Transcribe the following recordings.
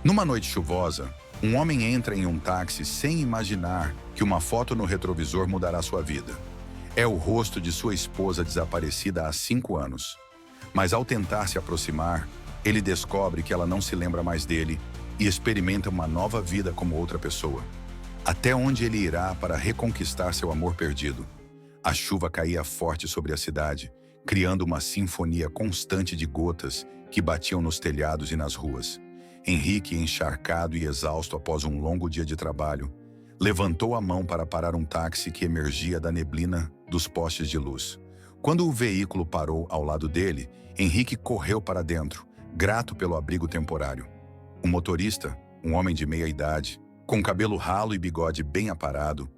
Numa noite chuvosa, um homem entra em um táxi sem imaginar que uma foto no retrovisor mudará sua vida. É o rosto de sua esposa desaparecida há 5 anos. Mas ao tentar se aproximar, ele descobre que ela não se lembra mais dele e experimenta uma nova vida como outra pessoa. Até onde ele irá para reconquistar seu amor perdido? A chuva caía forte sobre a cidade, criando uma sinfonia constante de gotas que batiam nos telhados e nas ruas. Henrique, encharcado e exausto após um longo dia de trabalho, levantou a mão para parar um táxi que emergia da neblina dos postes de luz. Quando o veículo parou ao lado dele, Henrique correu para dentro, grato pelo abrigo temporário. O motorista, um homem de meia idade, com cabelo ralo e bigode bem aparado,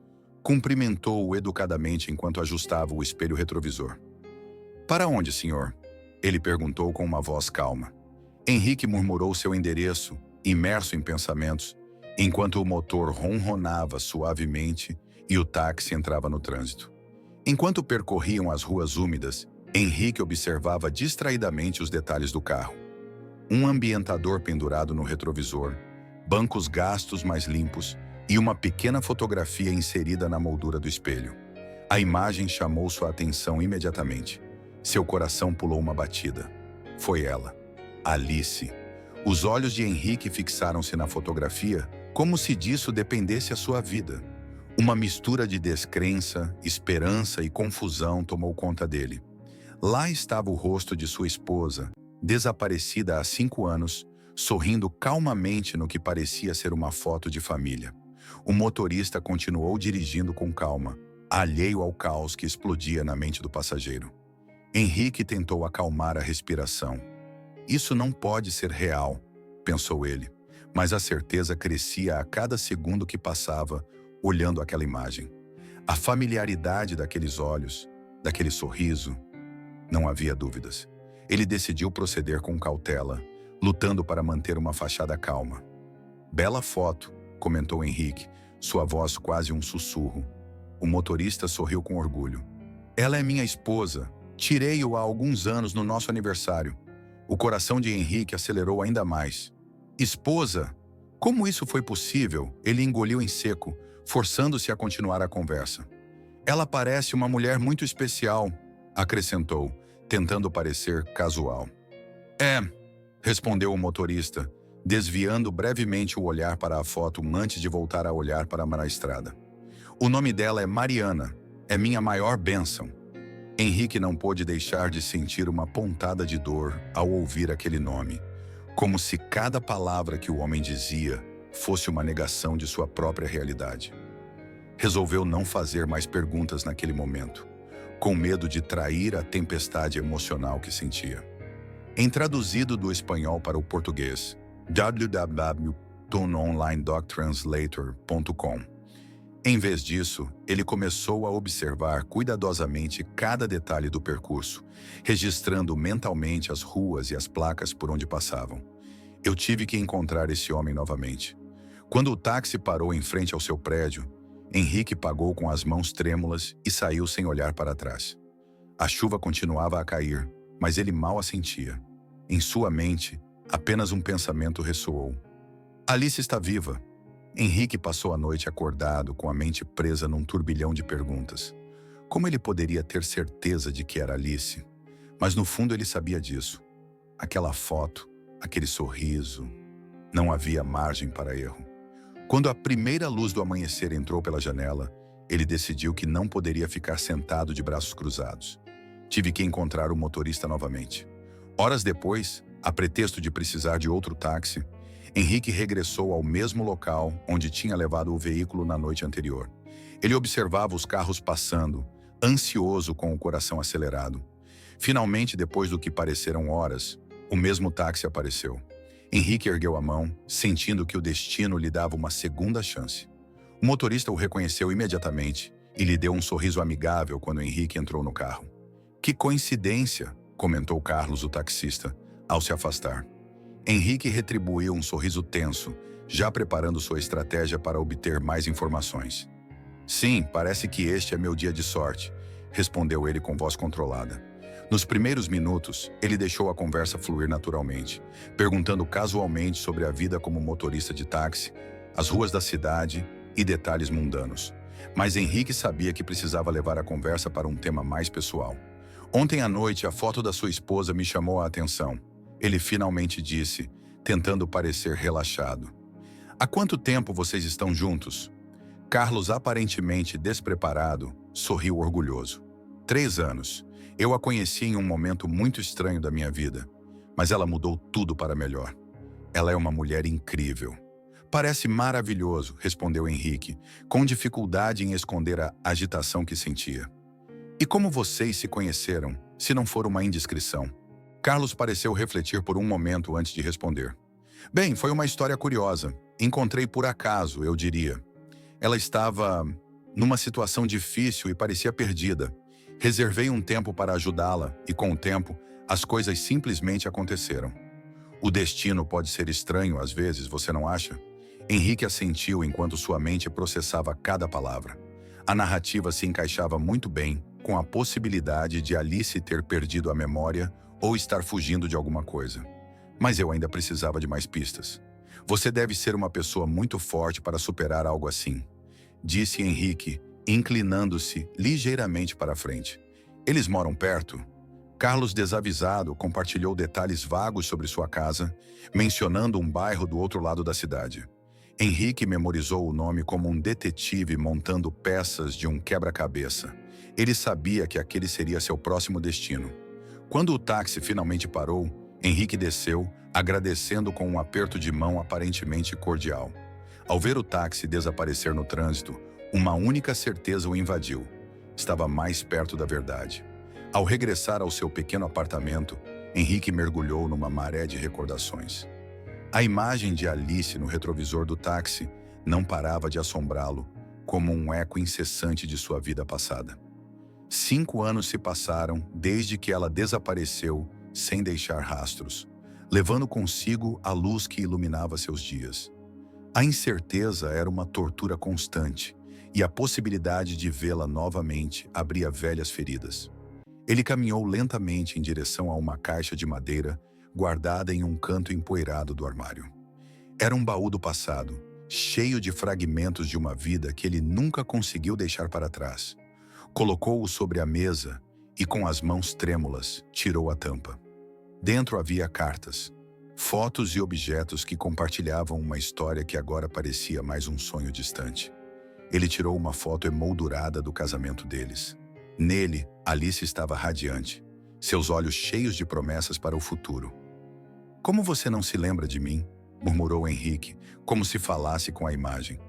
cumprimentou-o educadamente enquanto ajustava o espelho retrovisor. "Para onde, senhor?" Ele perguntou com uma voz calma. Henrique murmurou seu endereço, imerso em pensamentos, enquanto o motor ronronava suavemente e o táxi entrava no trânsito. Enquanto percorriam as ruas úmidas, Henrique observava distraidamente os detalhes do carro. Um ambientador pendurado no retrovisor, bancos gastos mais limpos e uma pequena fotografia inserida na moldura do espelho. A imagem chamou sua atenção imediatamente. Seu coração pulou uma batida. Foi ela. Alice. Os olhos de Henrique fixaram-se na fotografia como se disso dependesse a sua vida. Uma mistura de descrença, esperança e confusão tomou conta dele. Lá estava o rosto de sua esposa, desaparecida há 5 anos, sorrindo calmamente no que parecia ser uma foto de família. O motorista continuou dirigindo com calma, alheio ao caos que explodia na mente do passageiro. Henrique tentou acalmar a respiração. Isso não pode ser real, pensou ele, mas a certeza crescia a cada segundo que passava, olhando aquela imagem. A familiaridade daqueles olhos, daquele sorriso, não havia dúvidas. Ele decidiu proceder com cautela, lutando para manter uma fachada calma. "Bela foto", comentou Henrique, sua voz quase um sussurro. O motorista sorriu com orgulho. "Ela é minha esposa. Tirei-o há alguns anos no nosso aniversário." O coração de Henrique acelerou ainda mais. "Esposa? Como isso foi possível?" Ele engoliu em seco, forçando-se a continuar a conversa. "Ela parece uma mulher muito especial", acrescentou, tentando parecer casual. "É", respondeu o motorista, desviando brevemente o olhar para a foto antes de voltar a olhar para a estrada. "O nome dela é Mariana. É minha maior bênção." Henrique não pôde deixar de sentir uma pontada de dor ao ouvir aquele nome, como se cada palavra que o homem dizia fosse uma negação de sua própria realidade. Resolveu não fazer mais perguntas naquele momento, com medo de trair a tempestade emocional que sentia. Em traduzido do espanhol para o português, www.onlinedoctranslator.com. Em vez disso, ele começou a observar cuidadosamente cada detalhe do percurso, registrando mentalmente as ruas e as placas por onde passavam. "Eu tive que encontrar esse homem novamente." Quando o táxi parou em frente ao seu prédio, Henrique pagou com as mãos trêmulas e saiu sem olhar para trás. A chuva continuava a cair, mas ele mal a sentia. Em sua mente, apenas um pensamento ressoou. "Alice está viva." Henrique passou a noite acordado, com a mente presa num turbilhão de perguntas. Como ele poderia ter certeza de que era Alice? Mas no fundo ele sabia disso. Aquela foto, aquele sorriso, não havia margem para erro. Quando a primeira luz do amanhecer entrou pela janela, ele decidiu que não poderia ficar sentado de braços cruzados. Tive que encontrar o motorista novamente. Horas depois, a pretexto de precisar de outro táxi, Henrique regressou ao mesmo local onde tinha levado o veículo na noite anterior. Ele observava os carros passando, ansioso com o coração acelerado. Finalmente, depois do que pareceram horas, o mesmo táxi apareceu. Henrique ergueu a mão, sentindo que o destino lhe dava uma segunda chance. O motorista o reconheceu imediatamente e lhe deu um sorriso amigável quando Henrique entrou no carro. "Que coincidência", comentou Carlos, o taxista, ao se afastar. Henrique retribuiu um sorriso tenso, já preparando sua estratégia para obter mais informações. "Sim, parece que este é meu dia de sorte", respondeu ele com voz controlada. Nos primeiros minutos, ele deixou a conversa fluir naturalmente, perguntando casualmente sobre a vida como motorista de táxi, as ruas da cidade e detalhes mundanos. Mas Henrique sabia que precisava levar a conversa para um tema mais pessoal. Ontem à noite, a foto da sua esposa me chamou a atenção. Ele finalmente disse, tentando parecer relaxado. Há quanto tempo vocês estão juntos? Carlos, aparentemente despreparado, sorriu orgulhoso. 3 anos. Eu a conheci em um momento muito estranho da minha vida, mas ela mudou tudo para melhor. Ela é uma mulher incrível. Parece maravilhoso, respondeu Henrique, com dificuldade em esconder a agitação que sentia. E como vocês se conheceram, se não for uma indiscrição? Carlos pareceu refletir por um momento antes de responder. Bem, foi uma história curiosa. Encontrei por acaso, eu diria. Ela estava numa situação difícil e parecia perdida. Reservei um tempo para ajudá-la e, com o tempo, as coisas simplesmente aconteceram. O destino pode ser estranho às vezes, você não acha? Henrique assentiu enquanto sua mente processava cada palavra. A narrativa se encaixava muito bem com a possibilidade de Alice ter perdido a memória ou estar fugindo de alguma coisa. Mas eu ainda precisava de mais pistas. Você deve ser uma pessoa muito forte para superar algo assim, disse Henrique, inclinando-se ligeiramente para a frente. Eles moram perto? Carlos, desavisado, compartilhou detalhes vagos sobre sua casa, mencionando um bairro do outro lado da cidade. Henrique memorizou o nome como um detetive montando peças de um quebra-cabeça. Ele sabia que aquele seria seu próximo destino. Quando o táxi finalmente parou, Henrique desceu, agradecendo com um aperto de mão aparentemente cordial. Ao ver o táxi desaparecer no trânsito, uma única certeza o invadiu. Estava mais perto da verdade. Ao regressar ao seu pequeno apartamento, Henrique mergulhou numa maré de recordações. A imagem de Alice no retrovisor do táxi não parava de assombrá-lo, como um eco incessante de sua vida passada. 5 anos se passaram desde que ela desapareceu sem deixar rastros, levando consigo a luz que iluminava seus dias. A incerteza era uma tortura constante, e a possibilidade de vê-la novamente abria velhas feridas. Ele caminhou lentamente em direção a uma caixa de madeira guardada em um canto empoeirado do armário. Era um baú do passado, cheio de fragmentos de uma vida que ele nunca conseguiu deixar para trás. Colocou-o sobre a mesa e, com as mãos trêmulas, tirou a tampa. Dentro havia cartas, fotos e objetos que compartilhavam uma história que agora parecia mais um sonho distante. Ele tirou uma foto emoldurada do casamento deles. Nele, Alice estava radiante, seus olhos cheios de promessas para o futuro. "Como você não se lembra de mim?", murmurou Henrique, como se falasse com a imagem.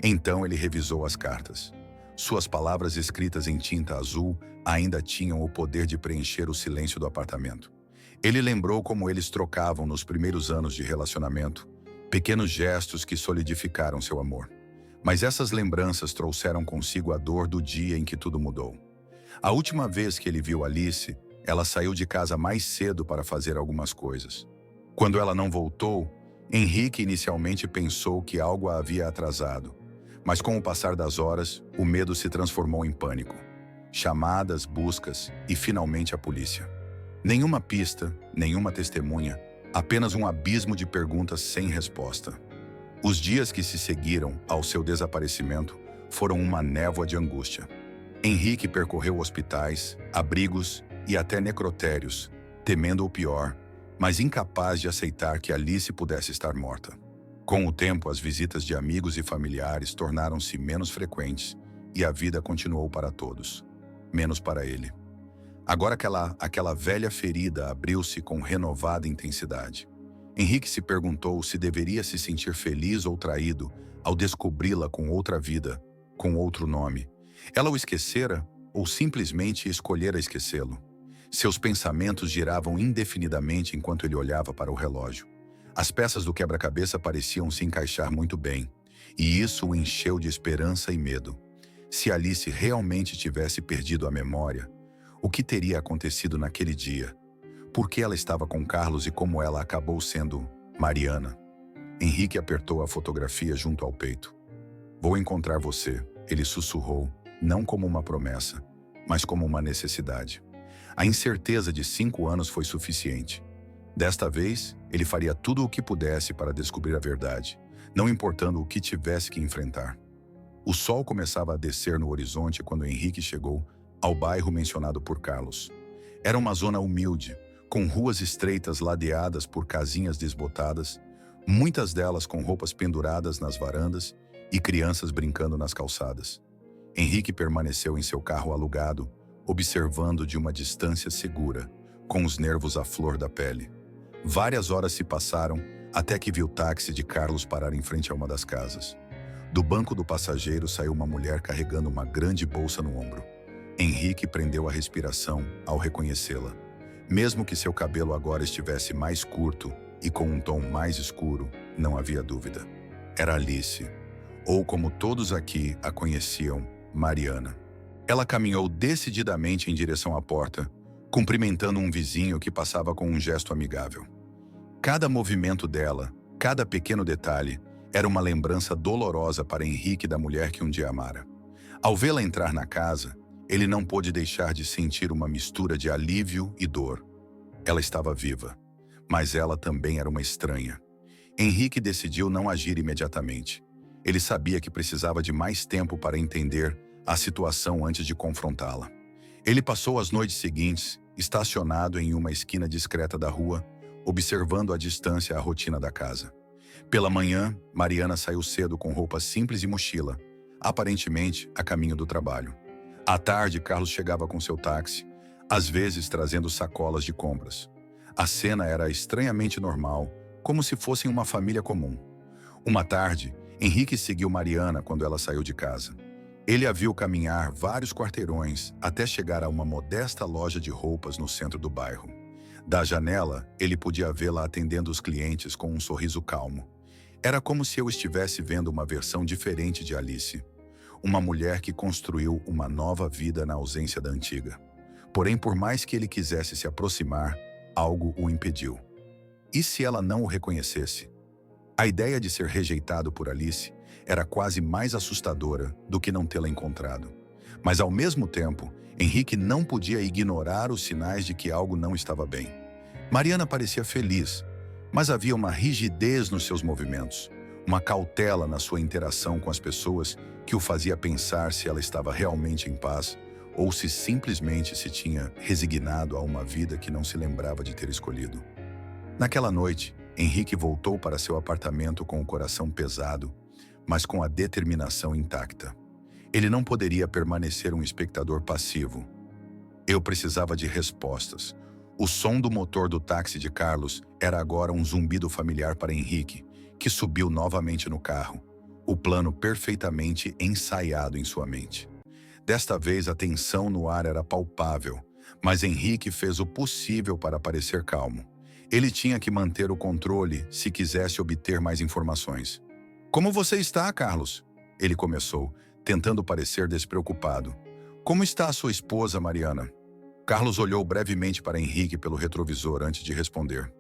Então ele revisou as cartas. Suas palavras escritas em tinta azul ainda tinham o poder de preencher o silêncio do apartamento. Ele lembrou como eles trocavam nos primeiros anos de relacionamento, pequenos gestos que solidificaram seu amor. Mas essas lembranças trouxeram consigo a dor do dia em que tudo mudou. A última vez que ele viu Alice, ela saiu de casa mais cedo para fazer algumas coisas. Quando ela não voltou, Henrique inicialmente pensou que algo a havia atrasado. Mas com o passar das horas, o medo se transformou em pânico. Chamadas, buscas e finalmente a polícia. Nenhuma pista, nenhuma testemunha, apenas um abismo de perguntas sem resposta. Os dias que se seguiram ao seu desaparecimento foram uma névoa de angústia. Henrique percorreu hospitais, abrigos e até necrotérios, temendo o pior, mas incapaz de aceitar que Alice pudesse estar morta. Com o tempo, as visitas de amigos e familiares tornaram-se menos frequentes e a vida continuou para todos, menos para ele. Agora aquela velha ferida abriu-se com renovada intensidade. Henrique se perguntou se deveria se sentir feliz ou traído ao descobri-la com outra vida, com outro nome. Ela o esquecera ou simplesmente escolhera esquecê-lo? Seus pensamentos giravam indefinidamente enquanto ele olhava para o relógio. As peças do quebra-cabeça pareciam se encaixar muito bem, e isso o encheu de esperança e medo. Se Alice realmente tivesse perdido a memória, o que teria acontecido naquele dia? Por que ela estava com Carlos e como ela acabou sendo Mariana? Henrique apertou a fotografia junto ao peito. "Vou encontrar você", ele sussurrou, não como uma promessa, mas como uma necessidade. A incerteza de 5 anos foi suficiente. Desta vez, ele faria tudo o que pudesse para descobrir a verdade, não importando o que tivesse que enfrentar. O sol começava a descer no horizonte quando Henrique chegou ao bairro mencionado por Carlos. Era uma zona humilde, com ruas estreitas ladeadas por casinhas desbotadas, muitas delas com roupas penduradas nas varandas e crianças brincando nas calçadas. Henrique permaneceu em seu carro alugado, observando de uma distância segura, com os nervos à flor da pele. Várias horas se passaram até que viu o táxi de Carlos parar em frente a uma das casas. Do banco do passageiro saiu uma mulher carregando uma grande bolsa no ombro. Henrique prendeu a respiração ao reconhecê-la. Mesmo que seu cabelo agora estivesse mais curto e com um tom mais escuro, não havia dúvida. Era Alice, ou como todos aqui a conheciam, Mariana. Ela caminhou decididamente em direção à porta, cumprimentando um vizinho que passava com um gesto amigável. Cada movimento dela, cada pequeno detalhe, era uma lembrança dolorosa para Henrique da mulher que um dia amara. Ao vê-la entrar na casa, ele não pôde deixar de sentir uma mistura de alívio e dor. Ela estava viva, mas ela também era uma estranha. Henrique decidiu não agir imediatamente. Ele sabia que precisava de mais tempo para entender a situação antes de confrontá-la. Ele passou as noites seguintes, estacionado em uma esquina discreta da rua, observando à distância a rotina da casa. Pela manhã, Mariana saiu cedo com roupa simples e mochila, aparentemente a caminho do trabalho. À tarde, Carlos chegava com seu táxi, às vezes trazendo sacolas de compras. A cena era estranhamente normal, como se fossem uma família comum. Uma tarde, Henrique seguiu Mariana quando ela saiu de casa. Ele a viu caminhar vários quarteirões até chegar a uma modesta loja de roupas no centro do bairro. Da janela, ele podia vê-la atendendo os clientes com um sorriso calmo. Era como se eu estivesse vendo uma versão diferente de Alice. Uma mulher que construiu uma nova vida na ausência da antiga. Porém, por mais que ele quisesse se aproximar, algo o impediu. E se ela não o reconhecesse? A ideia de ser rejeitado por Alice era quase mais assustadora do que não tê-la encontrado. Mas, ao mesmo tempo, Henrique não podia ignorar os sinais de que algo não estava bem. Mariana parecia feliz, mas havia uma rigidez nos seus movimentos, uma cautela na sua interação com as pessoas que o fazia pensar se ela estava realmente em paz ou se simplesmente se tinha resignado a uma vida que não se lembrava de ter escolhido. Naquela noite, Henrique voltou para seu apartamento com o coração pesado, mas com a determinação intacta. Ele não poderia permanecer um espectador passivo. Eu precisava de respostas. O som do motor do táxi de Carlos era agora um zumbido familiar para Henrique, que subiu novamente no carro, o plano perfeitamente ensaiado em sua mente. Desta vez a tensão no ar era palpável, mas Henrique fez o possível para parecer calmo. Ele tinha que manter o controle se quisesse obter mais informações. "Como você está, Carlos?" Ele começou, tentando parecer despreocupado. "Como está a sua esposa, Mariana?" Carlos olhou brevemente para Henrique pelo retrovisor antes de responder.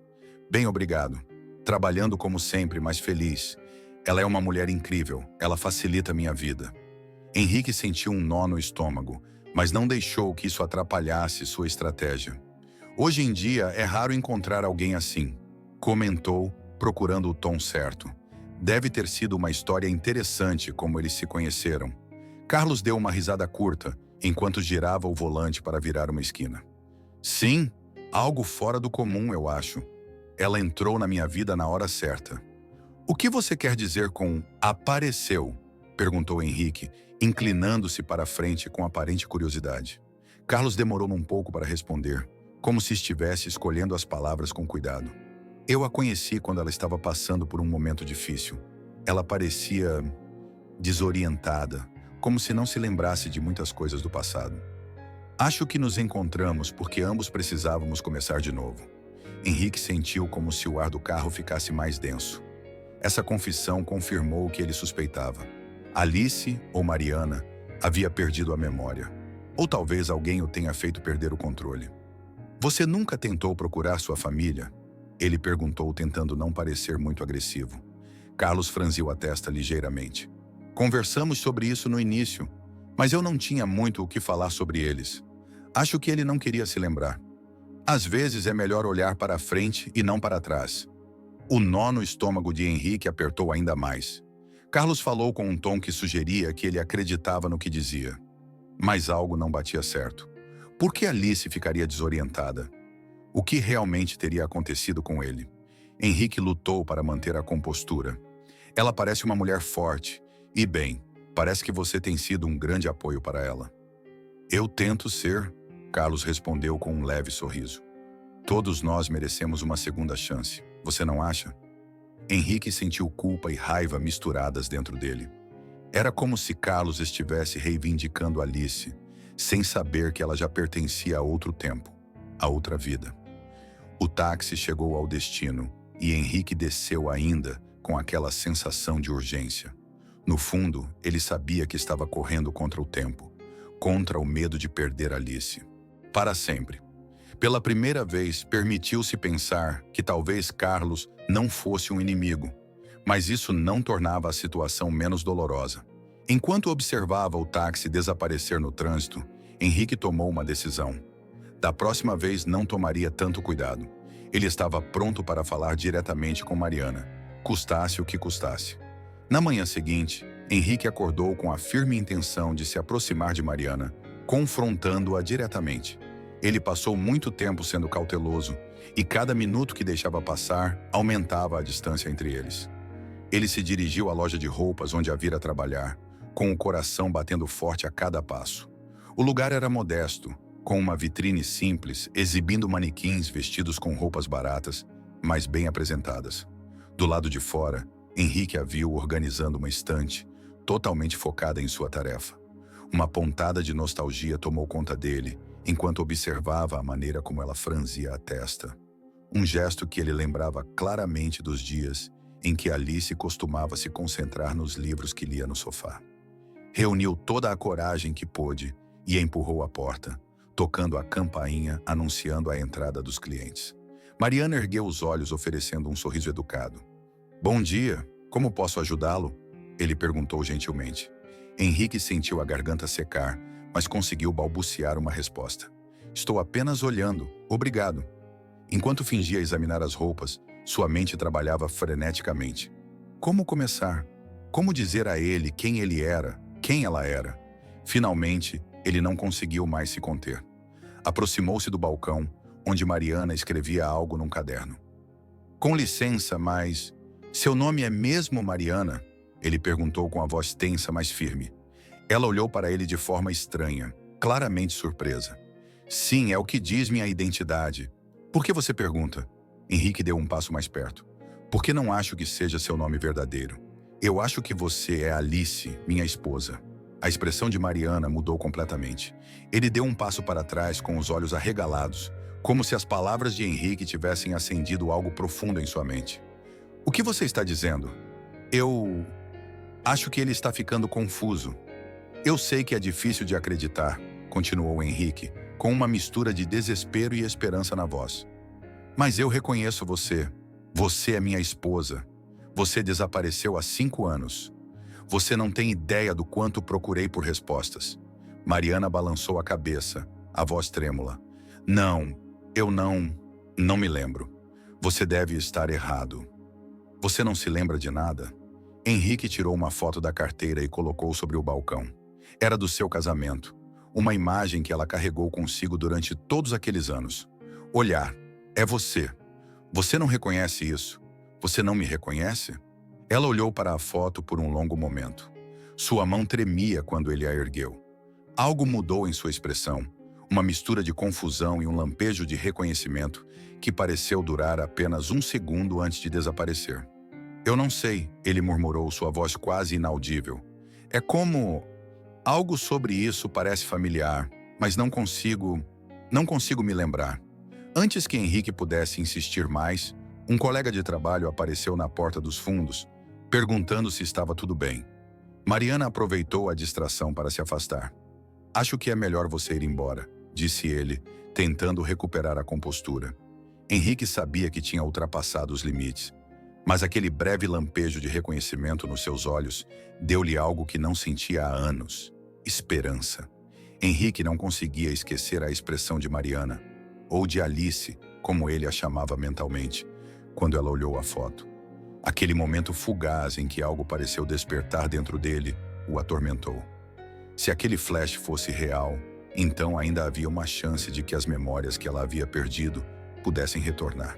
"Bem, obrigado. Trabalhando como sempre, mas feliz. Ela é uma mulher incrível. Ela facilita minha vida." Henrique sentiu um nó no estômago, mas não deixou que isso atrapalhasse sua estratégia. "Hoje em dia é raro encontrar alguém assim", comentou, procurando o tom certo. "Deve ter sido uma história interessante como eles se conheceram." Carlos deu uma risada curta, enquanto girava o volante para virar uma esquina. "Sim, algo fora do comum, eu acho. Ela entrou na minha vida na hora certa." "O que você quer dizer com apareceu?" perguntou Henrique, inclinando-se para a frente com aparente curiosidade. Carlos demorou um pouco para responder, como se estivesse escolhendo as palavras com cuidado. "Eu a conheci quando ela estava passando por um momento difícil. Ela parecia desorientada, como se não se lembrasse de muitas coisas do passado. Acho que nos encontramos porque ambos precisávamos começar de novo." Henrique sentiu como se o ar do carro ficasse mais denso. Essa confissão confirmou o que ele suspeitava. Alice, ou Mariana, havia perdido a memória. Ou talvez alguém o tenha feito perder o controle. "Você nunca tentou procurar sua família?" Ele perguntou, tentando não parecer muito agressivo. Carlos franziu a testa ligeiramente. "Conversamos sobre isso no início, mas eu não tinha muito o que falar sobre eles. Acho que ele não queria se lembrar. Às vezes é melhor olhar para a frente e não para trás. O nó no estômago de Henrique apertou ainda mais. Carlos falou com um tom que sugeria que ele acreditava no que dizia. Mas algo não batia certo. Por que Alice ficaria desorientada? O que realmente teria acontecido com ele? Henrique lutou para manter a compostura. Ela parece uma mulher forte. E bem, parece que você tem sido um grande apoio para ela. Eu tento ser, Carlos respondeu com um leve sorriso. Todos nós merecemos uma segunda chance, você não acha? Henrique sentiu culpa e raiva misturadas dentro dele. Era como se Carlos estivesse reivindicando Alice, sem saber que ela já pertencia a outro tempo, a outra vida. O táxi chegou ao destino e Henrique desceu ainda com aquela sensação de urgência. No fundo, ele sabia que estava correndo contra o tempo, contra o medo de perder Alice. Para sempre. Pela primeira vez, permitiu-se pensar que talvez Carlos não fosse um inimigo, mas isso não tornava a situação menos dolorosa. Enquanto observava o táxi desaparecer no trânsito, Henrique tomou uma decisão. Da próxima vez não tomaria tanto cuidado. Ele estava pronto para falar diretamente com Mariana, custasse o que custasse. Na manhã seguinte, Henrique acordou com a firme intenção de se aproximar de Mariana, confrontando-a diretamente. Ele passou muito tempo sendo cauteloso, e cada minuto que deixava passar, aumentava a distância entre eles. Ele se dirigiu à loja de roupas onde a vira trabalhar, com o coração batendo forte a cada passo. O lugar era modesto, com uma vitrine simples, exibindo manequins vestidos com roupas baratas, mas bem apresentadas. Do lado de fora, Henrique a viu organizando uma estante, totalmente focada em sua tarefa. Uma pontada de nostalgia tomou conta dele, enquanto observava a maneira como ela franzia a testa. Um gesto que ele lembrava claramente dos dias em que Alice costumava se concentrar nos livros que lia no sofá. Reuniu toda a coragem que pôde e empurrou a porta, tocando a campainha anunciando a entrada dos clientes. Mariana ergueu os olhos oferecendo um sorriso educado. "Bom dia, como posso ajudá-lo?" Ele perguntou gentilmente. Henrique sentiu a garganta secar, mas conseguiu balbuciar uma resposta. "Estou apenas olhando, obrigado." Enquanto fingia examinar as roupas, sua mente trabalhava freneticamente. Como começar? Como dizer a ele quem ele era, quem ela era? Finalmente, ele não conseguiu mais se conter. Aproximou-se do balcão, onde Mariana escrevia algo num caderno. "Com licença, mas... seu nome é mesmo Mariana?" Ele perguntou com a voz tensa, mas firme. Ela olhou para ele de forma estranha, claramente surpresa. "Sim, é o que diz minha identidade." "Por que você pergunta?" Henrique deu um passo mais perto. "Porque não acho que seja seu nome verdadeiro. Eu acho que você é Alice, minha esposa." A expressão de Mariana mudou completamente. Ele deu um passo para trás com os olhos arregalados, como se as palavras de Henrique tivessem acendido algo profundo em sua mente. "O que você está dizendo?" "Eu... acho que ele está ficando confuso." "Eu sei que é difícil de acreditar", continuou Henrique, com uma mistura de desespero e esperança na voz. "Mas eu reconheço você. Você é minha esposa. Você desapareceu há 5 anos. Você não tem ideia do quanto procurei por respostas." Mariana balançou a cabeça, a voz trêmula. "Não, eu não me lembro. Você deve estar errado." "Você não se lembra de nada?" Henrique tirou uma foto da carteira e colocou sobre o balcão. Era do seu casamento, uma imagem que ela carregou consigo durante todos aqueles anos. "Olhar, é você. Você não reconhece isso? Você não me reconhece?" Ela olhou para a foto por um longo momento. Sua mão tremia quando ele a ergueu. Algo mudou em sua expressão, uma mistura de confusão e um lampejo de reconhecimento que pareceu durar apenas 1 segundo antes de desaparecer. "Eu não sei", ele murmurou, sua voz quase inaudível. "É como... algo sobre isso parece familiar, mas não consigo me lembrar." Antes que Henrique pudesse insistir mais, um colega de trabalho apareceu na porta dos fundos, perguntando se estava tudo bem. Mariana aproveitou a distração para se afastar. "Acho que é melhor você ir embora", disse ele, tentando recuperar a compostura. Henrique sabia que tinha ultrapassado os limites, mas aquele breve lampejo de reconhecimento nos seus olhos deu-lhe algo que não sentia há anos: esperança. Henrique não conseguia esquecer a expressão de Mariana, ou de Alice, como ele a chamava mentalmente, quando ela olhou a foto. Aquele momento fugaz em que algo pareceu despertar dentro dele o atormentou. Se aquele flash fosse real, então ainda havia uma chance de que as memórias que ela havia perdido pudessem retornar.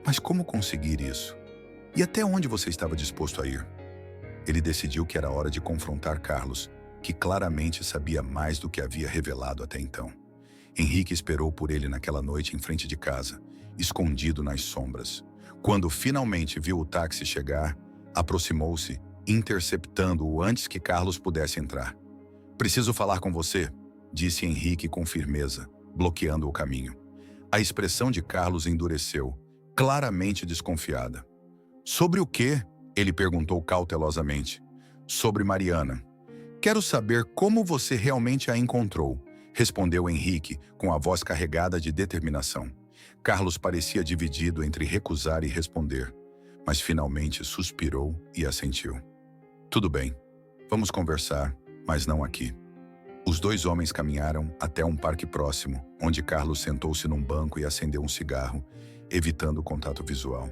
Mas como conseguir isso? E até onde você estava disposto a ir? Ele decidiu que era hora de confrontar Carlos, que claramente sabia mais do que havia revelado até então. Henrique esperou por ele naquela noite em frente de casa, escondido nas sombras. Quando finalmente viu o táxi chegar, aproximou-se, interceptando-o antes que Carlos pudesse entrar. "Preciso falar com você", disse Henrique com firmeza, bloqueando o caminho. A expressão de Carlos endureceu, claramente desconfiada. "Sobre o quê?", ele perguntou cautelosamente. "Sobre Mariana." "Quero saber como você realmente a encontrou", respondeu Henrique com a voz carregada de determinação. Carlos parecia dividido entre recusar e responder, mas finalmente suspirou e assentiu. "Tudo bem, vamos conversar, mas não aqui." Os dois homens caminharam até um parque próximo, onde Carlos sentou-se num banco e acendeu um cigarro, evitando o contato visual.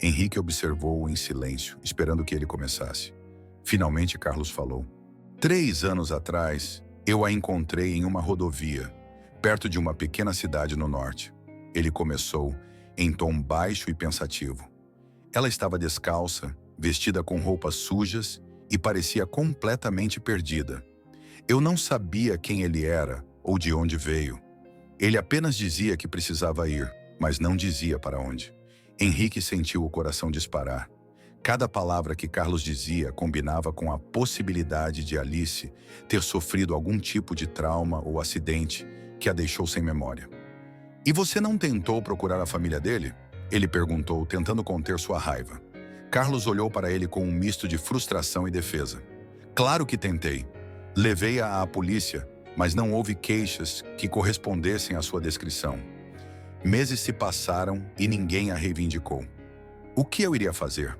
Henrique observou-o em silêncio, esperando que ele começasse. Finalmente Carlos falou. 3 anos atrás, eu a encontrei em uma rodovia, perto de uma pequena cidade no norte. Ele começou, em tom baixo e pensativo. Ela estava descalça, vestida com roupas sujas e parecia completamente perdida. Eu não sabia quem ele era ou de onde veio. Ele apenas dizia que precisava ir, mas não dizia para onde. Henrique sentiu o coração disparar. Cada palavra que Carlos dizia combinava com a possibilidade de Alice ter sofrido algum tipo de trauma ou acidente que a deixou sem memória. "E você não tentou procurar a família dele?", ele perguntou, tentando conter sua raiva. Carlos olhou para ele com um misto de frustração e defesa. "Claro que tentei. Levei-a à polícia, mas não houve queixas que correspondessem à sua descrição. Meses se passaram e ninguém a reivindicou. O que eu iria fazer?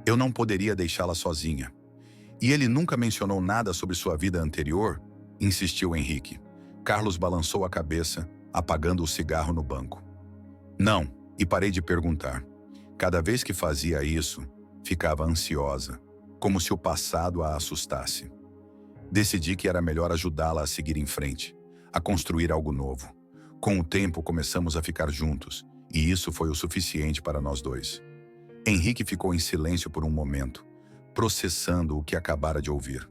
Eu não poderia deixá-la sozinha. E ele nunca mencionou nada sobre sua vida anterior?", insistiu Henrique. Carlos balançou a cabeça, apagando o cigarro no banco. "Não", e parei de perguntar. Cada vez que fazia isso, ficava ansiosa, como se o passado a assustasse. Decidi que era melhor ajudá-la a seguir em frente, a construir algo novo. Com o tempo, começamos a ficar juntos, e isso foi o suficiente para nós dois. Henrique ficou em silêncio por um momento, processando o que acabara de ouvir.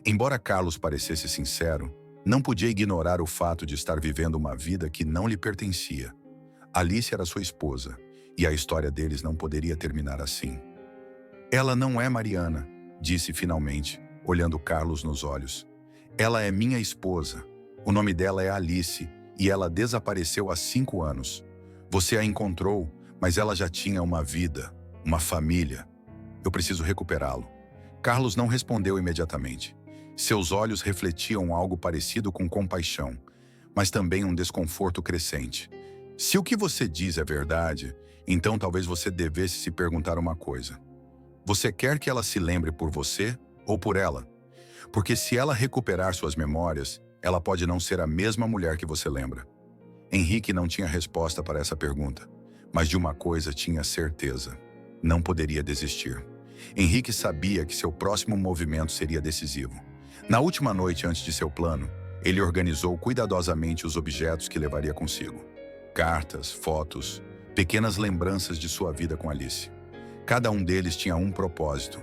Embora Carlos parecesse sincero, não podia ignorar o fato de estar vivendo uma vida que não lhe pertencia. Alice era sua esposa, e a história deles não poderia terminar assim. "Ela não é Mariana", disse finalmente, olhando Carlos nos olhos. "Ela é minha esposa. O nome dela é Alice, e ela desapareceu há 5 anos. Você a encontrou, mas ela já tinha uma vida, uma família. Eu preciso recuperá-lo." Carlos não respondeu imediatamente. Seus olhos refletiam algo parecido com compaixão, mas também um desconforto crescente. "Se o que você diz é verdade, então talvez você devesse se perguntar uma coisa. Você quer que ela se lembre por você ou por ela? Porque se ela recuperar suas memórias, ela pode não ser a mesma mulher que você lembra." Henrique não tinha resposta para essa pergunta, mas de uma coisa tinha certeza. Não poderia desistir. Henrique sabia que seu próximo movimento seria decisivo. Na última noite antes de seu plano, ele organizou cuidadosamente os objetos que levaria consigo. Cartas, fotos, pequenas lembranças de sua vida com Alice. Cada um deles tinha um propósito: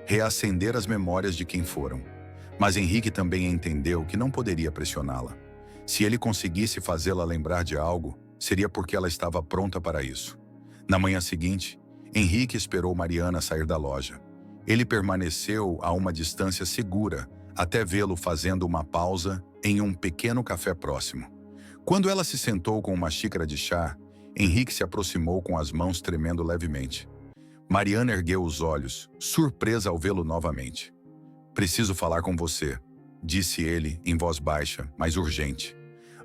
reacender as memórias de quem foram. Mas Henrique também entendeu que não poderia pressioná-la. Se ele conseguisse fazê-la lembrar de algo, seria porque ela estava pronta para isso. Na manhã seguinte, Henrique esperou Mariana sair da loja. Ele permaneceu a uma distância segura até vê-lo fazendo uma pausa em um pequeno café próximo. Quando ela se sentou com uma xícara de chá, Henrique se aproximou com as mãos tremendo levemente. Mariana ergueu os olhos, surpresa ao vê-lo novamente. "Preciso falar com você", disse ele em voz baixa, mas urgente.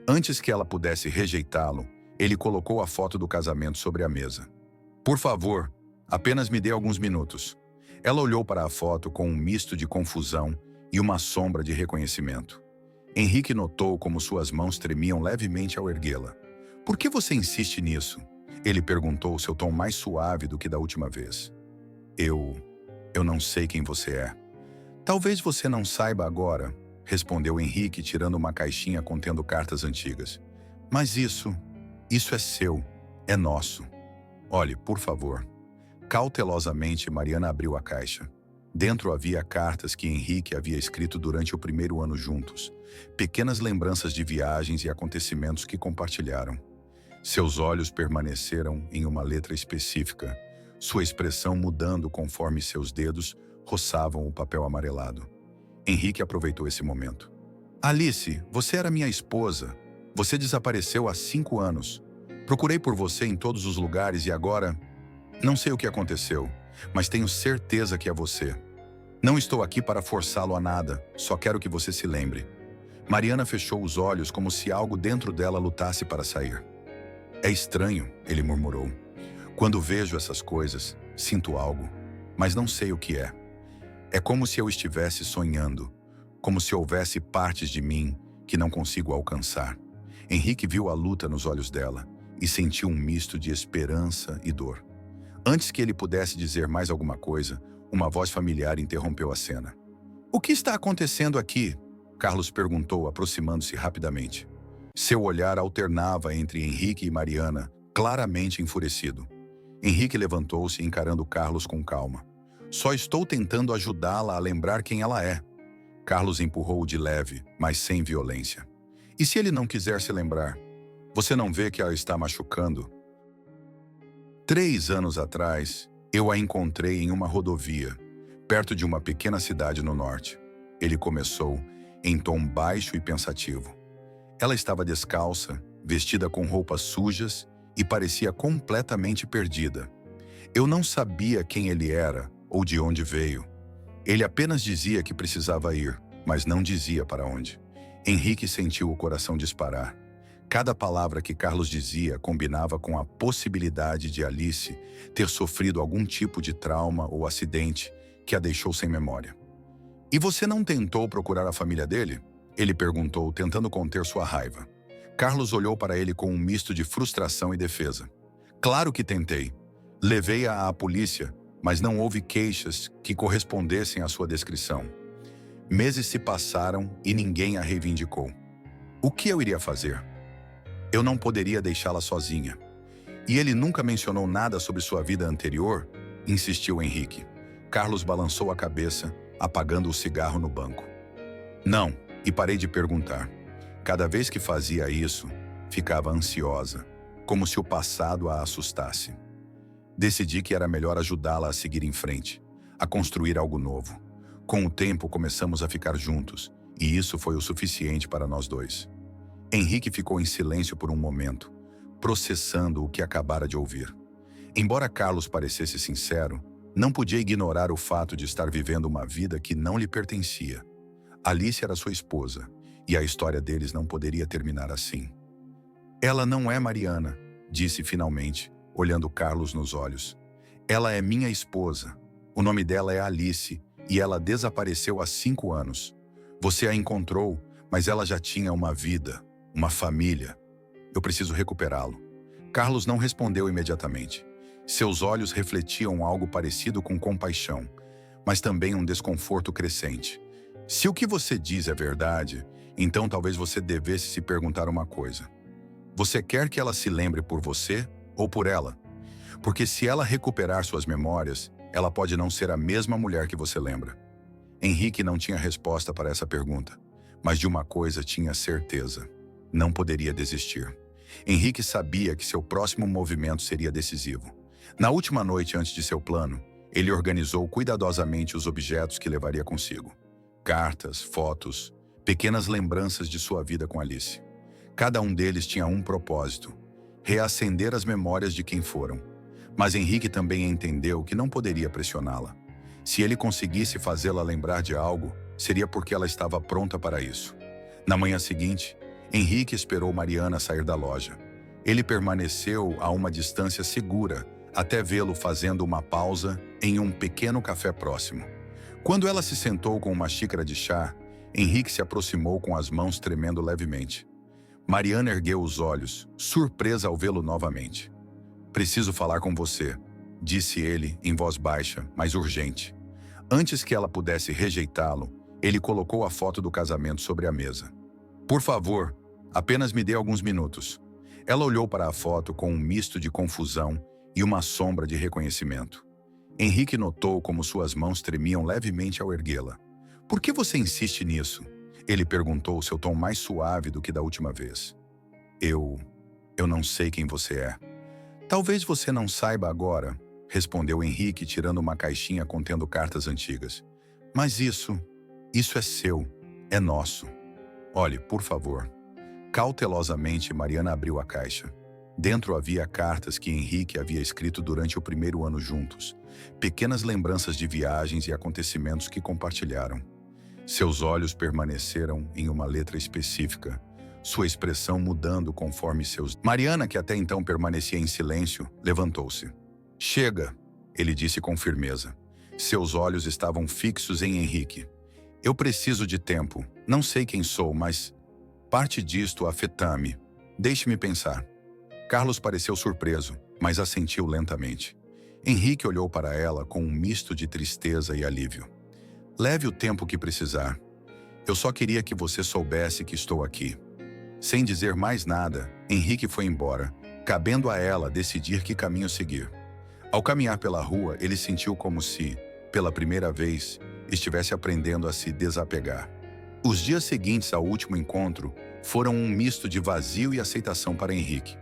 Antes que ela pudesse rejeitá-lo, ele colocou a foto do casamento sobre a mesa. "Por favor, apenas me dê alguns minutos." Ela olhou para a foto com um misto de confusão e uma sombra de reconhecimento. Henrique notou como suas mãos tremiam levemente ao erguê-la. Por que você insiste nisso? Ele perguntou, seu tom mais suave do que da última vez. Eu não sei quem você é. Talvez você não saiba agora, respondeu Henrique, tirando uma caixinha contendo cartas antigas. Mas isso é seu, é nosso. Olhe, por favor. Cautelosamente, Mariana abriu a caixa. Dentro havia cartas que Henrique havia escrito durante o primeiro ano juntos, pequenas lembranças de viagens e acontecimentos que compartilharam. Seus olhos permaneceram em uma letra específica, sua expressão mudando conforme seus dedos roçavam o papel amarelado. Henrique aproveitou esse momento. Alice, você era minha esposa. Você desapareceu há 5 anos. Procurei por você em todos os lugares e agora... Não sei o que aconteceu, mas tenho certeza que é você. Não estou aqui para forçá-lo a nada, só quero que você se lembre. Mariana fechou os olhos como se algo dentro dela lutasse para sair. É estranho, ele murmurou. Quando vejo essas coisas, sinto algo, mas não sei o que é. É como se eu estivesse sonhando, como se houvesse partes de mim que não consigo alcançar. Henrique viu a luta nos olhos dela e sentiu um misto de esperança e dor. Antes que ele pudesse dizer mais alguma coisa, uma voz familiar interrompeu a cena. O que está acontecendo aqui? Carlos perguntou, aproximando-se rapidamente. Seu olhar alternava entre Henrique e Mariana, claramente enfurecido. Henrique levantou-se, encarando Carlos com calma. Só estou tentando ajudá-la a lembrar quem ela é. Carlos empurrou-o de leve, mas sem violência. E se ele não quiser se lembrar? Você não vê que ela está machucando? 3 anos atrás, eu a encontrei em uma rodovia, perto de uma pequena cidade no norte. Ele começou, em tom baixo e pensativo. Ela estava descalça, vestida com roupas sujas e parecia completamente perdida. Eu não sabia quem ele era ou de onde veio. Ele apenas dizia que precisava ir, mas não dizia para onde. Henrique sentiu o coração disparar. Cada palavra que Carlos dizia combinava com a possibilidade de Alice ter sofrido algum tipo de trauma ou acidente que a deixou sem memória. E você não tentou procurar a família dele? Ele perguntou, tentando conter sua raiva. Carlos olhou para ele com um misto de frustração e defesa. Claro que tentei. Levei-a à polícia, mas não houve queixas que correspondessem à sua descrição. Meses se passaram e ninguém a reivindicou. O que eu iria fazer? Eu não poderia deixá-la sozinha. E ele nunca mencionou nada sobre sua vida anterior? Insistiu Henrique. Carlos balançou a cabeça, apagando o cigarro no banco. Não, e parei de perguntar. Cada vez que fazia isso, ficava ansiosa, como se o passado a assustasse. Decidi que era melhor ajudá-la a seguir em frente, a construir algo novo. Com o tempo, começamos a ficar juntos, e isso foi o suficiente para nós dois. Henrique ficou em silêncio por um momento, processando o que acabara de ouvir. Embora Carlos parecesse sincero, não podia ignorar o fato de estar vivendo uma vida que não lhe pertencia. Alice era sua esposa, e a história deles não poderia terminar assim. Ela não é Mariana, disse finalmente, olhando Carlos nos olhos. Ela é minha esposa. O nome dela é Alice, e ela desapareceu há 5 anos. Você a encontrou, mas ela já tinha uma vida, uma família. Eu preciso recuperá-lo. Carlos não respondeu imediatamente. Seus olhos refletiam algo parecido com compaixão, mas também um desconforto crescente. Se o que você diz é verdade, então talvez você devesse se perguntar uma coisa. Você quer que ela se lembre por você ou por ela? Porque se ela recuperar suas memórias, ela pode não ser a mesma mulher que você lembra. Henrique não tinha resposta para essa pergunta, mas de uma coisa tinha certeza. Não poderia desistir. Henrique sabia que seu próximo movimento seria decisivo. Na última noite antes de seu plano, ele organizou cuidadosamente os objetos que levaria consigo. Cartas, fotos, pequenas lembranças de sua vida com Alice. Cada um deles tinha um propósito: reacender as memórias de quem foram. Mas Henrique também entendeu que não poderia pressioná-la. Se ele conseguisse fazê-la lembrar de algo, seria porque ela estava pronta para isso. Na manhã seguinte, Henrique esperou Mariana sair da loja. Ele permaneceu a uma distância segura até vê-lo fazendo uma pausa em um pequeno café próximo. Quando ela se sentou com uma xícara de chá, Henrique se aproximou com as mãos tremendo levemente. Mariana ergueu os olhos, surpresa ao vê-lo novamente. "Preciso falar com você", disse ele em voz baixa, mas urgente. Antes que ela pudesse rejeitá-lo, ele colocou a foto do casamento sobre a mesa. "Por favor, apenas me dê alguns minutos." Ela olhou para a foto com um misto de confusão e uma sombra de reconhecimento. Henrique notou como suas mãos tremiam levemente ao erguê-la. "Por que você insiste nisso?" Ele perguntou, seu tom mais suave do que da última vez. Eu não sei quem você é." "Talvez você não saiba agora", respondeu Henrique, tirando uma caixinha contendo cartas antigas. "Mas isso é seu, é nosso. Olhe, por favor." Cautelosamente, Mariana abriu a caixa. Dentro havia cartas que Henrique havia escrito durante o primeiro ano juntos, pequenas lembranças de viagens e acontecimentos que compartilharam. Seus olhos permaneceram em uma letra específica, sua expressão mudando conforme seus... Mariana, que até então permanecia em silêncio, levantou-se. "Chega", ele disse com firmeza. Seus olhos estavam fixos em Henrique. "Eu preciso de tempo. Não sei quem sou, mas parte disto afeta-me. Deixe-me pensar." Carlos pareceu surpreso, mas assentiu lentamente. Henrique olhou para ela com um misto de tristeza e alívio. "Leve o tempo que precisar. Eu só queria que você soubesse que estou aqui." Sem dizer mais nada, Henrique foi embora, cabendo a ela decidir que caminho seguir. Ao caminhar pela rua, ele sentiu como se, pela primeira vez, estivesse aprendendo a se desapegar. Os dias seguintes ao último encontro foram um misto de vazio e aceitação para Henrique.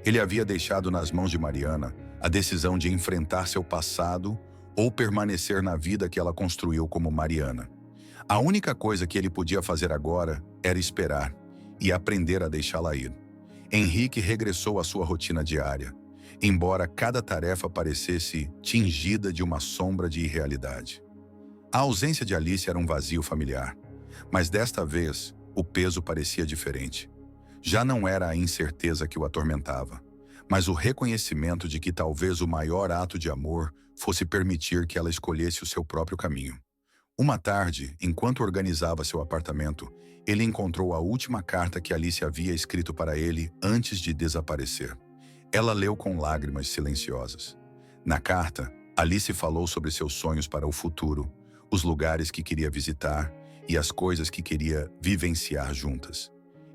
Ele havia deixado nas mãos de Mariana a decisão de enfrentar seu passado ou permanecer na vida que ela construiu como Mariana. A única coisa que ele podia fazer agora era esperar e aprender a deixá-la ir. Henrique regressou à sua rotina diária, embora cada tarefa parecesse tingida de uma sombra de irrealidade. A ausência de Alice era um vazio familiar, mas desta vez o peso parecia diferente. Já não era a incerteza que o atormentava, mas o reconhecimento de que talvez o maior ato de amor fosse permitir que ela escolhesse o seu próprio caminho. Uma tarde, enquanto organizava seu apartamento, ele encontrou a última carta que Alice havia escrito para ele antes de desaparecer. Ela leu com lágrimas silenciosas. Na carta, Alice falou sobre seus sonhos para o futuro, os lugares que queria visitar e as coisas que queria vivenciar juntas.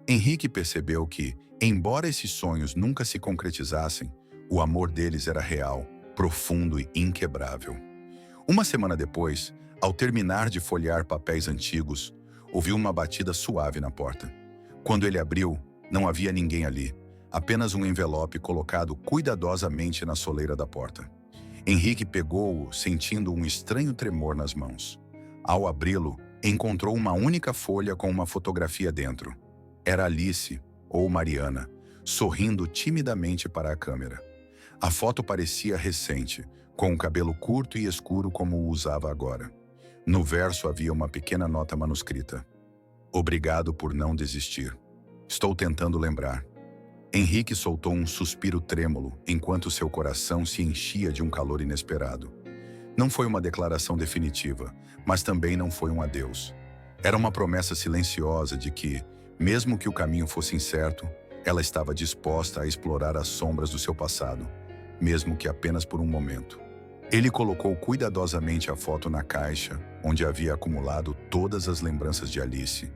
Henrique percebeu que, embora esses sonhos nunca se concretizassem, o amor deles era real, profundo e inquebrável. Uma semana depois, ao terminar de folhear papéis antigos, ouviu uma batida suave na porta. Quando ele abriu, não havia ninguém ali, apenas um envelope colocado cuidadosamente na soleira da porta. Henrique pegou-o, sentindo um estranho tremor nas mãos. Ao abri-lo, encontrou uma única folha com uma fotografia dentro. Era Alice, ou Mariana, sorrindo timidamente para a câmera. A foto parecia recente, com o cabelo curto e escuro como o usava agora. No verso havia uma pequena nota manuscrita. "Obrigado por não desistir. Estou tentando lembrar." Henrique soltou um suspiro trêmulo enquanto seu coração se enchia de um calor inesperado. Não foi uma declaração definitiva, mas também não foi um adeus. Era uma promessa silenciosa de que, mesmo que o caminho fosse incerto, ela estava disposta a explorar as sombras do seu passado, mesmo que apenas por um momento. Ele colocou cuidadosamente a foto na caixa, onde havia acumulado todas as lembranças de Alice,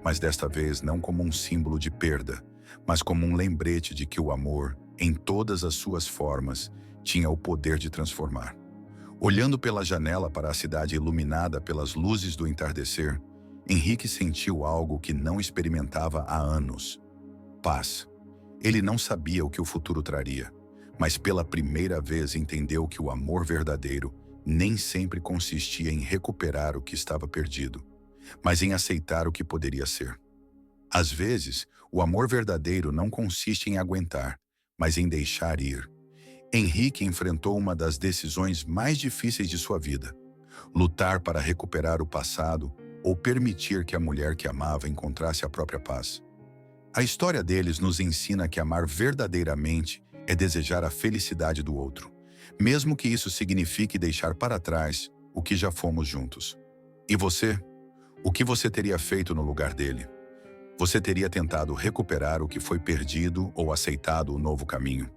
mas desta vez não como um símbolo de perda, mas como um lembrete de que o amor, em todas as suas formas, tinha o poder de transformar. Olhando pela janela para a cidade iluminada pelas luzes do entardecer, Henrique sentiu algo que não experimentava há anos: paz. Ele não sabia o que o futuro traria, mas pela primeira vez entendeu que o amor verdadeiro nem sempre consistia em recuperar o que estava perdido, mas em aceitar o que poderia ser. Às vezes, o amor verdadeiro não consiste em aguentar, mas em deixar ir. Henrique enfrentou uma das decisões mais difíceis de sua vida: lutar para recuperar o passado ou permitir que a mulher que amava encontrasse a própria paz. A história deles nos ensina que amar verdadeiramente é desejar a felicidade do outro, mesmo que isso signifique deixar para trás o que já fomos juntos. E você? O que você teria feito no lugar dele? Você teria tentado recuperar o que foi perdido ou aceitado o novo caminho?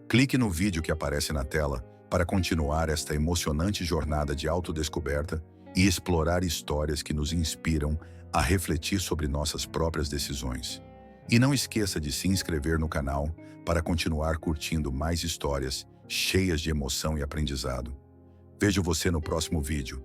Clique no vídeo que aparece na tela para continuar esta emocionante jornada de autodescoberta e explorar histórias que nos inspiram a refletir sobre nossas próprias decisões. E não esqueça de se inscrever no canal para continuar curtindo mais histórias cheias de emoção e aprendizado. Vejo você no próximo vídeo.